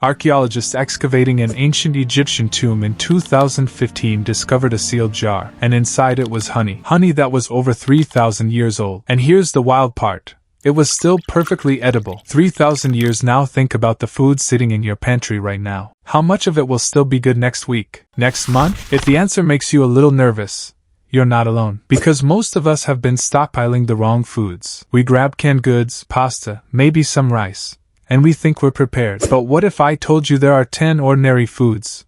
Archaeologists excavating an ancient Egyptian tomb in 2015 discovered a sealed jar, and inside it was honey. Honey that was over 3,000 years old. And here's the wild part. It was still perfectly edible. 3,000 years now. Think about the food sitting in your pantry right now. How much of it will still be good next week? Next month? If the answer makes you a little nervous, you're not alone. Because most of us have been stockpiling the wrong foods. We grab canned goods, pasta, maybe some rice, and we think we're prepared. But what if I told you there are 10 ordinary foods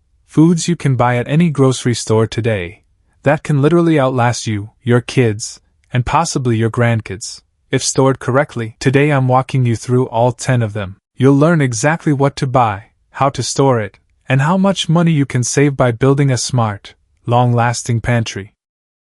you can buy at any grocery store today, that can literally outlast you, your kids, and possibly your grandkids, if stored correctly? Today I'm walking you through all 10 of them. You'll learn exactly what to buy, how to store it, and how much money you can save by building a smart, long-lasting pantry.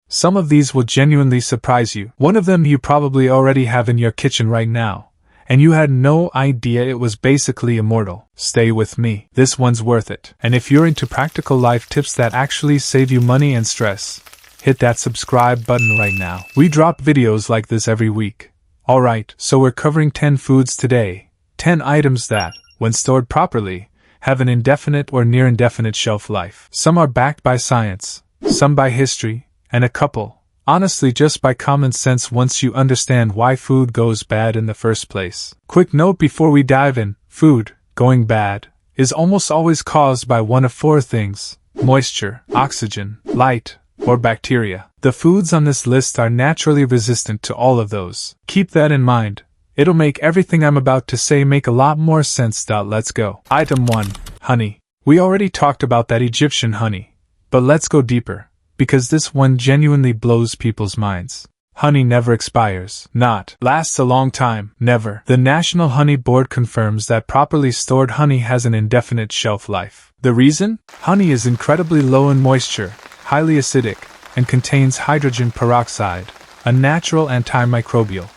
Some of these will genuinely surprise you. One of them you probably already have in your kitchen right now, and you had no idea it was basically immortal. Stay with me. This one's worth it. And if you're into practical life tips that actually save you money and stress, hit that subscribe button right now. We drop videos like this every week. Alright, so we're covering 10 foods today. 10 items that, when stored properly, have an indefinite or near indefinite shelf life. Some are backed by science, some by history, and a couple, honestly, just by common sense once you understand why food goes bad in the first place. Quick note before we dive in, food going bad is almost always caused by one of 4 things: moisture, oxygen, light, or bacteria. The foods on this list are naturally resistant to all of those. Keep that in mind. It'll make everything I'm about to say make a lot more sense. Let's go. Item 1. Honey. We already talked about that Egyptian honey, but let's go deeper, because this one genuinely blows people's minds. Honey never expires. Not lasts a long time. Never. The National Honey Board confirms that properly stored honey has an indefinite shelf life. The reason? Honey is incredibly low in moisture, highly acidic, and contains hydrogen peroxide, a natural antimicrobial.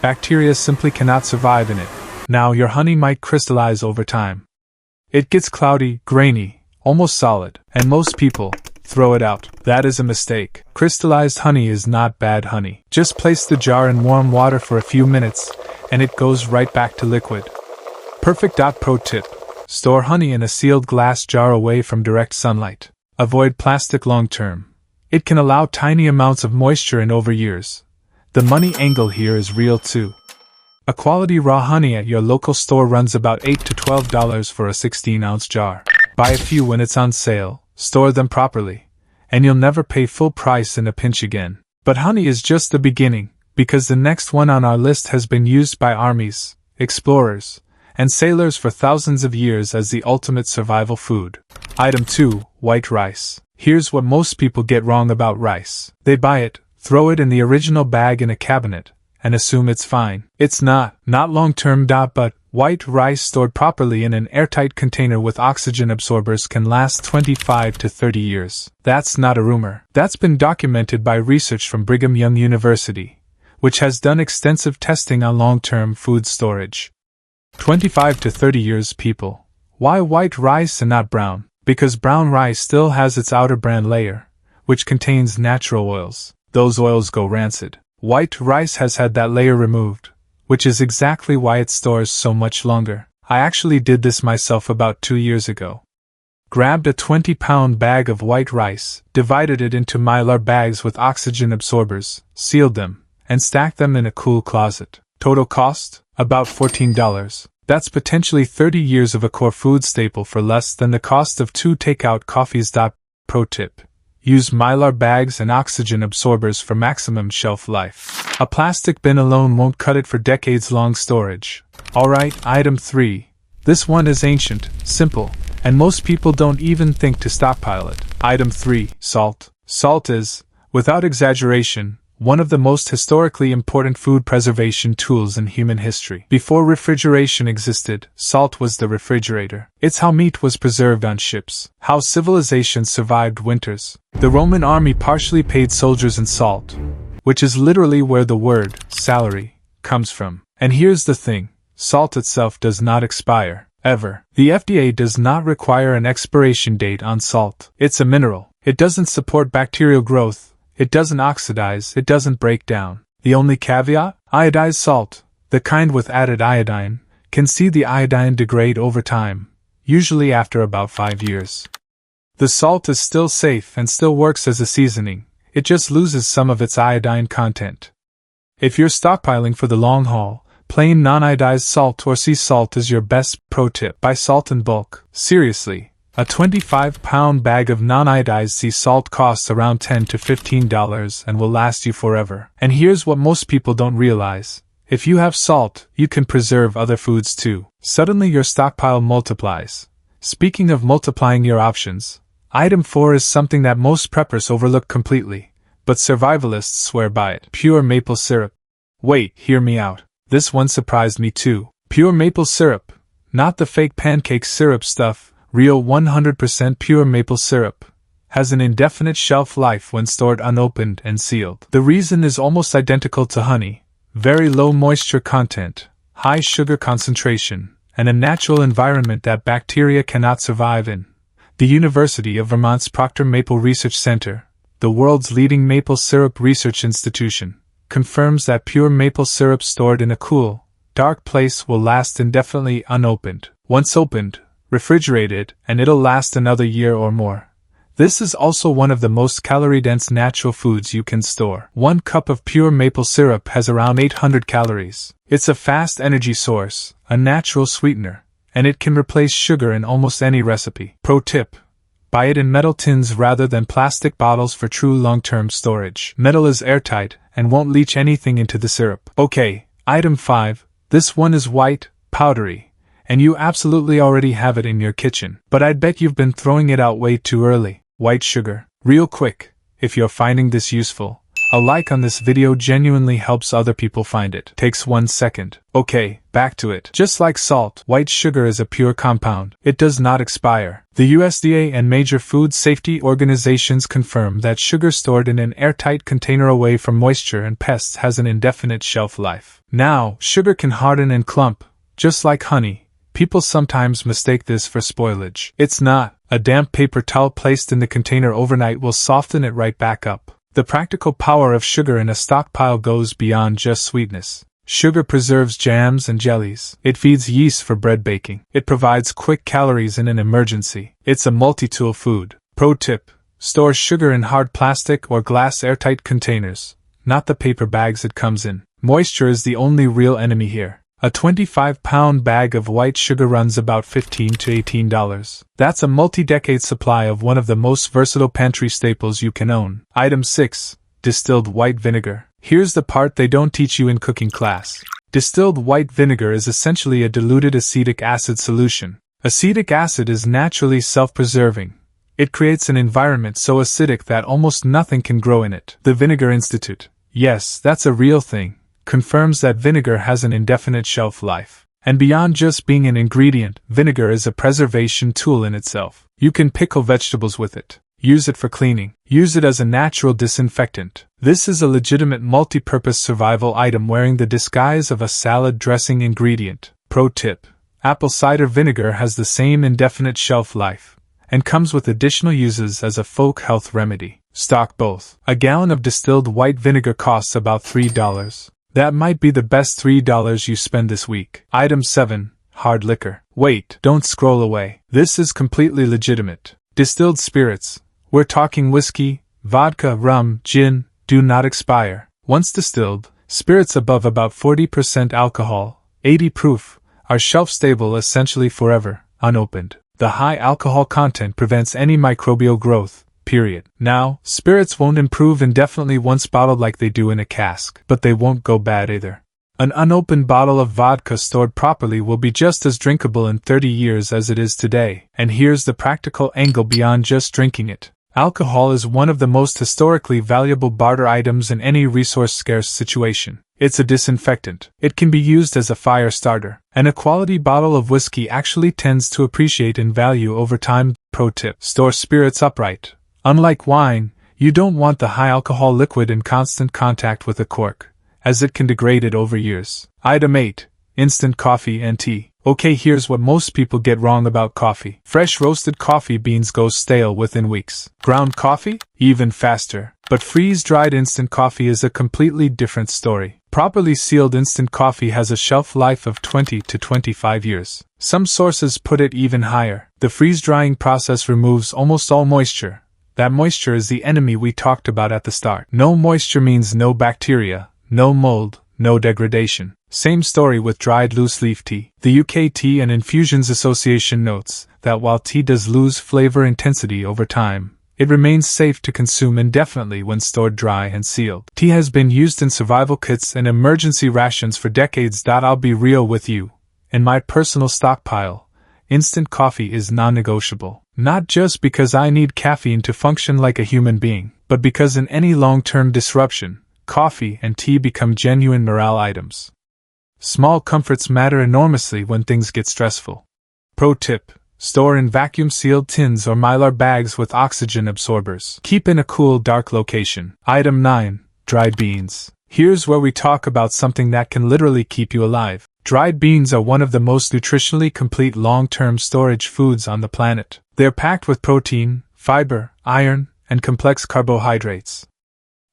Bacteria simply cannot survive in it. Now your honey might crystallize over time. It gets cloudy, grainy, almost solid, and most people throw it out. That is a mistake. Crystallized honey is not bad honey. Just place the jar in warm water for a few minutes, and it goes right back to liquid. Perfect. Pro tip: store honey in a sealed glass jar away from direct sunlight. Avoid plastic long term. It can allow tiny amounts of moisture in over years. The money angle here is real too. A quality raw honey at your local store runs about $8 to $12 for a 16-ounce jar. Buy a few when it's on sale, store them properly, and you'll never pay full price in a pinch again. But honey is just the beginning, because the next one on our list has been used by armies, explorers, and sailors for thousands of years as the ultimate survival food. Item 2. White rice. Here's what most people get wrong about rice. They buy it, throw it in the original bag in a cabinet, and assume it's fine. It's not long-term. But white rice stored properly in an airtight container with oxygen absorbers can last 25 to 30 years. That's not a rumor. That's been documented by research from Brigham Young University, which has done extensive testing on long-term food storage. 25 to 30 years. People. Why white rice and not brown? Because brown rice still has its outer bran layer, which contains natural oils. Those oils go rancid. White rice has had that layer removed, which is exactly why it stores so much longer. I actually did this myself about 2 years ago. Grabbed a 20-pound bag of white rice, divided it into mylar bags with oxygen absorbers, sealed them, and stacked them in a cool closet. Total cost? About $14. That's potentially 30 years of a core food staple for less than the cost of 2 takeout coffees. Pro tip: use mylar bags and oxygen absorbers for maximum shelf life. A plastic bin alone won't cut it for decades-long storage. Alright, item 3. This one is ancient, simple, and most people don't even think to stockpile it. Item 3. Salt. Salt is, without exaggeration, one of the most historically important food preservation tools in human history. Before refrigeration existed, salt was the refrigerator. It's how meat was preserved on ships, how civilizations survived winters. The Roman army partially paid soldiers in salt, which is literally where the word salary comes from. And here's the thing: salt itself does not expire, ever. The FDA does not require an expiration date on salt. It's a mineral. It doesn't support bacterial growth. It doesn't oxidize, it doesn't break down. The only caveat? Iodized salt, the kind with added iodine, can see the iodine degrade over time, usually after about 5 years. The salt is still safe and still works as a seasoning, it just loses some of its iodine content. If you're stockpiling for the long haul, plain non-iodized salt or sea salt is your best. Pro tip: buy salt in bulk. Seriously, a 25-pound bag of non-iodized sea salt costs around $10 to $15 and will last you forever. And here's what most people don't realize. If you have salt, you can preserve other foods too. Suddenly your stockpile multiplies. Speaking of multiplying your options, item 4 is something that most preppers overlook completely, but survivalists swear by it. Pure maple syrup. Wait, hear me out. This one surprised me too. Pure maple syrup. Not the fake pancake syrup stuff, real 100% pure maple syrup. Has an indefinite shelf life when stored unopened and sealed. The reason is almost identical to honey. Very low moisture content, high sugar concentration, and a natural environment that bacteria cannot survive in. The University of Vermont's Proctor Maple Research Center, the world's leading maple syrup research institution, confirms that pure maple syrup stored in a cool, dark place will last indefinitely unopened. Once opened, refrigerated, and it'll last another year or more. This is also one of the most calorie-dense natural foods you can store. 1 cup of pure maple syrup has around 800 calories. It's a fast energy source, a natural sweetener, and it can replace sugar in almost any recipe. Pro tip: buy it in metal tins rather than plastic bottles for true long-term storage. Metal is airtight and won't leach anything into the syrup. Okay, item 5. This one is white, powdery, and you absolutely already have it in your kitchen. But I'd bet you've been throwing it out way too early. White sugar. Real quick, if you're finding this useful, a like on this video genuinely helps other people find it. Takes 1 second. Okay, back to it. Just like salt, white sugar is a pure compound. It does not expire. The USDA and major food safety organizations confirm that sugar stored in an airtight container away from moisture and pests has an indefinite shelf life. Now, sugar can harden and clump, just like honey. People sometimes mistake this for spoilage. It's not. A damp paper towel placed in the container overnight will soften it right back up. The practical power of sugar in a stockpile goes beyond just sweetness. Sugar preserves jams and jellies. It feeds yeast for bread baking. It provides quick calories in an emergency. It's a multi-tool food. Pro tip: store sugar in hard plastic or glass airtight containers, not the paper bags it comes in. Moisture is the only real enemy here. A 25-pound bag of white sugar runs about $15 to $18. That's a multi-decade supply of one of the most versatile pantry staples you can own. Item 6. Distilled white vinegar. Here's the part they don't teach you in cooking class. Distilled white vinegar is essentially a diluted acetic acid solution. Acetic acid is naturally self-preserving. It creates an environment so acidic that almost nothing can grow in it. The Vinegar Institute, yes, that's a real thing, confirms that vinegar has an indefinite shelf life. And beyond just being an ingredient, vinegar is a preservation tool in itself. You can pickle vegetables with it, use it for cleaning, use it as a natural disinfectant. This is a legitimate multi-purpose survival item wearing the disguise of a salad dressing ingredient. Pro tip: apple cider vinegar has the same indefinite shelf life, and comes with additional uses as a folk health remedy. Stock both. A gallon of distilled white vinegar costs about $3. That might be the best $3 you spend this week. Item 7. Hard liquor. Wait, don't scroll away. This is completely legitimate. Distilled spirits. We're talking whiskey, vodka, rum, gin, do not expire. Once distilled, spirits above about 40% alcohol, 80 proof, are shelf-stable essentially forever, unopened. The high alcohol content prevents any microbial growth. Period. Now, spirits won't improve indefinitely once bottled like they do in a cask, but they won't go bad either. An unopened bottle of vodka stored properly will be just as drinkable in 30 years as it is today. And here's the practical angle beyond just drinking it. Alcohol is one of the most historically valuable barter items in any resource-scarce situation. It's a disinfectant. It can be used as a fire starter. And a quality bottle of whiskey actually tends to appreciate in value over time. Pro tip: store spirits upright. Unlike wine, you don't want the high-alcohol liquid in constant contact with a cork, as it can degrade it over years. Item 8. Instant coffee and tea. Okay, here's what most people get wrong about coffee. Fresh roasted coffee beans go stale within weeks. Ground coffee? Even faster. But freeze-dried instant coffee is a completely different story. Properly sealed instant coffee has a shelf life of 20 to 25 years. Some sources put it even higher. The freeze-drying process removes almost all moisture. That moisture is the enemy we talked about at the start. No moisture means no bacteria, no mold, no degradation. Same story with dried loose-leaf tea. The UK Tea and Infusions Association notes that while tea does lose flavor intensity over time, it remains safe to consume indefinitely when stored dry and sealed. Tea has been used in survival kits and emergency rations for decades. I'll be real with you. In my personal stockpile, instant coffee is non-negotiable. Not just because I need caffeine to function like a human being, but because in any long-term disruption, coffee and tea become genuine morale items. Small comforts matter enormously when things get stressful. Pro tip: store in vacuum-sealed tins or mylar bags with oxygen absorbers. Keep in a cool, dark location. Item 9. Dried beans. Here's where we talk about something that can literally keep you alive. Dried beans are one of the most nutritionally complete long-term storage foods on the planet. They're packed with protein, fiber, iron, and complex carbohydrates.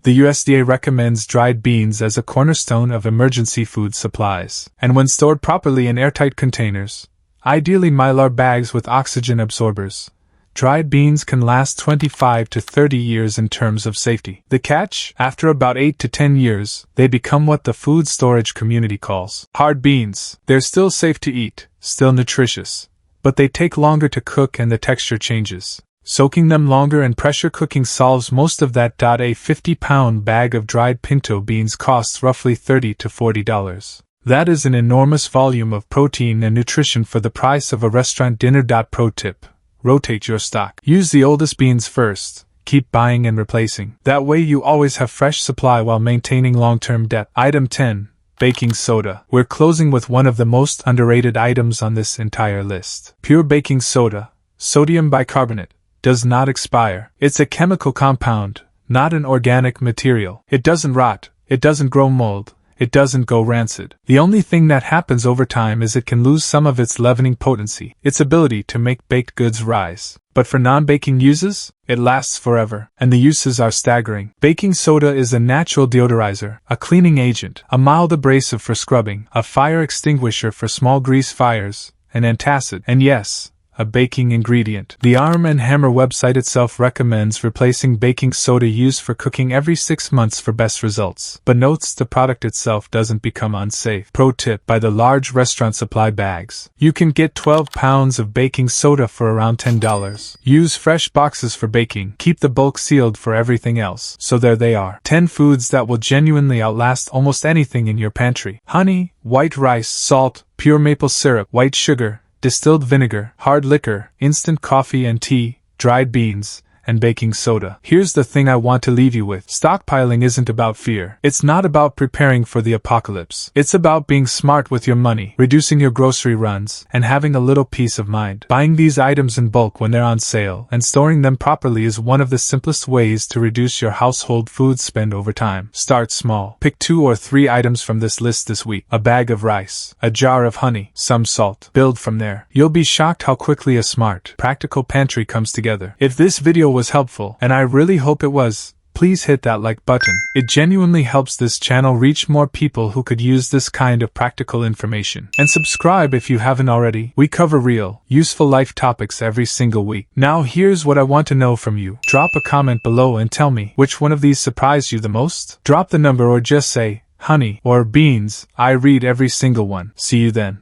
The USDA recommends dried beans as a cornerstone of emergency food supplies. And when stored properly in airtight containers, ideally mylar bags with oxygen absorbers, dried beans can last 25 to 30 years in terms of safety. The catch? After about 8 to 10 years, they become what the food storage community calls hard beans. They're still safe to eat, still nutritious, but they take longer to cook and the texture changes. Soaking them longer and pressure cooking solves most of that. A 50-pound bag of dried pinto beans costs roughly $30 to $40. That is an enormous volume of protein and nutrition for the price of a restaurant dinner. Pro tip: rotate your stock. Use the oldest beans first. Keep buying and replacing. That way you always have fresh supply while maintaining long-term depth. Item 10. Baking soda. We're closing with one of the most underrated items on this entire list. Pure baking soda, sodium bicarbonate, does not expire. It's a chemical compound, not an organic material. It doesn't rot, it doesn't grow mold, it doesn't go rancid. The only thing that happens over time is it can lose some of its leavening potency, its ability to make baked goods rise. But for non-baking uses, it lasts forever, and the uses are staggering. Baking soda is a natural deodorizer, a cleaning agent, a mild abrasive for scrubbing, a fire extinguisher for small grease fires, an antacid, and yes, a baking ingredient. The Arm & Hammer website itself recommends replacing baking soda used for cooking every 6 months for best results, but notes the product itself doesn't become unsafe. Pro tip: buy the large restaurant supply bags. You can get 12 pounds of baking soda for around $10. Use fresh boxes for baking. Keep the bulk sealed for everything else. So there they are. 10 foods that will genuinely outlast almost anything in your pantry. Honey, white rice, salt, pure maple syrup, white sugar, distilled vinegar, hard liquor, instant coffee and tea, dried beans, and baking soda. Here's the thing I want to leave you with. Stockpiling isn't about fear. It's not about preparing for the apocalypse. It's about being smart with your money, reducing your grocery runs, and having a little peace of mind. Buying these items in bulk when they're on sale and storing them properly is one of the simplest ways to reduce your household food spend over time. Start small. Pick 2 or 3 items from this list this week. A bag of rice, a jar of honey, some salt. Build from there. You'll be shocked how quickly a smart, practical pantry comes together. If this video was helpful, and I really hope it was, please hit that like button. It genuinely helps this channel reach more people who could use this kind of practical information. And subscribe if you haven't already. We cover real, useful life topics every single week. Now here's what I want to know from you. Drop a comment below and tell me which one of these surprised you the most. Drop the number or just say honey or beans. I read every single one. See you then.